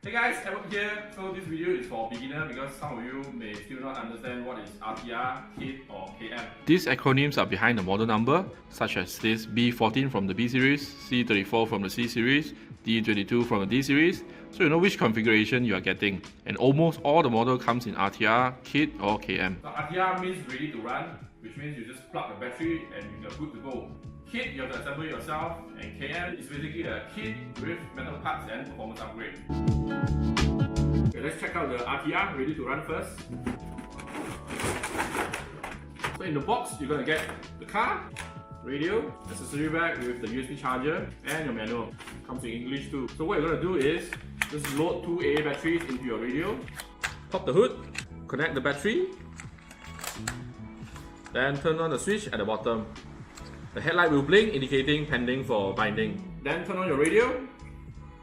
Hey guys, Edward here. So this video is for beginner because some of you may still not understand what is RTR, KIT or KM. These acronyms are behind the model number, such as this B14 from the B series, C34 from the C series, D22 from the D series, so you know which configuration you are getting. And almost all the model comes in RTR, KIT or KM. So RTR means ready to run, which means you just plug the battery and you're good to go. KIT, you have to assemble yourself, and KM is basically a kit with metal parts and performance upgrade. Okay, let's check out the RTR ready to run first. So in the box, you're going to get the car, radio, accessory bag with the USB charger, and your manual. Comes in English too. So what you're going to do is just load two AA batteries into your radio, pop the hood, connect the battery, then turn on the switch at the bottom. The headlight will blink, indicating pending for binding. Then turn on your radio,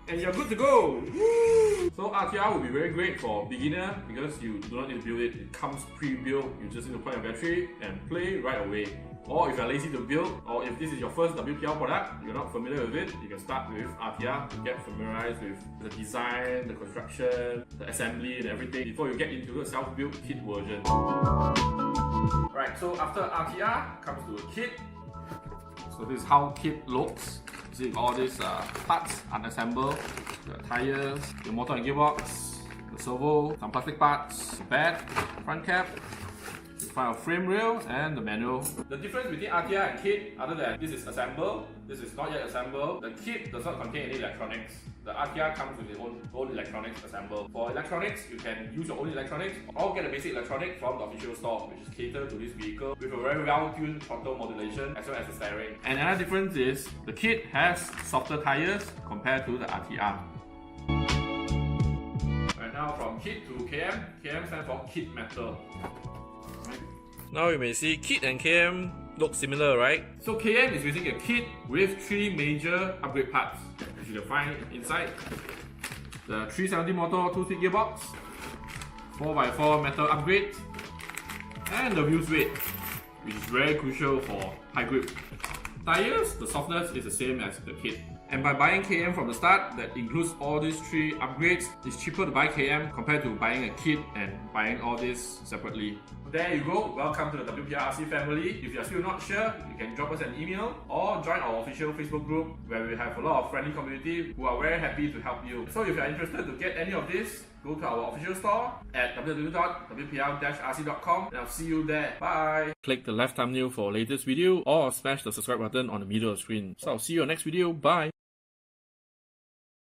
and you're good to go! Woo! So RTR will be very great for beginner because you do not need to build it. It comes pre-built. You just need to plug your battery and play right away. Or if you're lazy to build, or if this is your first WPL product, you're not familiar with it, you can start with RTR to get familiarized with the design, the construction, the assembly and everything before you get into the self-built kit version. Right, so after RTR comes to a kit. So this is how kit looks. You see all these parts unassembled, the tires, the motor and gearbox, the servo, some plastic parts, the bed, front cap, the final frame rail, and the manual. The difference between RTR and kit, other than this is assembled, this is not yet assembled, the kit does not contain any electronics. The RTR comes with its own electronics assembled. For electronics, you can use your own electronics or get a basic electronic from the official store, which is catered to this vehicle with a very well-tuned throttle modulation as well as the steering. And another difference is the kit has softer tires compared to the RTR. Right now from KIT to KM, KM stands for kit metal. Right. Now you may see KIT and KM look similar, right? So KM is using a kit with three major upgrade parts, which you can find inside. The 370 motor 2-speed gearbox, 4x4 metal upgrade, and the wheel weight, which is very crucial for high grip. Tires, the softness is the same as the kit. And by buying KM from the start, that includes all these three upgrades, it's cheaper to buy KM compared to buying a kit and buying all this separately. There you go, welcome to the WPL RC family. If you're still not sure, you can drop us an email or join our official Facebook group where we have a lot of friendly community who are very happy to help you. So if you're interested to get any of this, go to our official store at www.wpl-rc.com and I'll see you there. Bye! Click the left thumbnail for latest video or smash the subscribe button on the middle of the screen. So I'll see you on next video. Bye!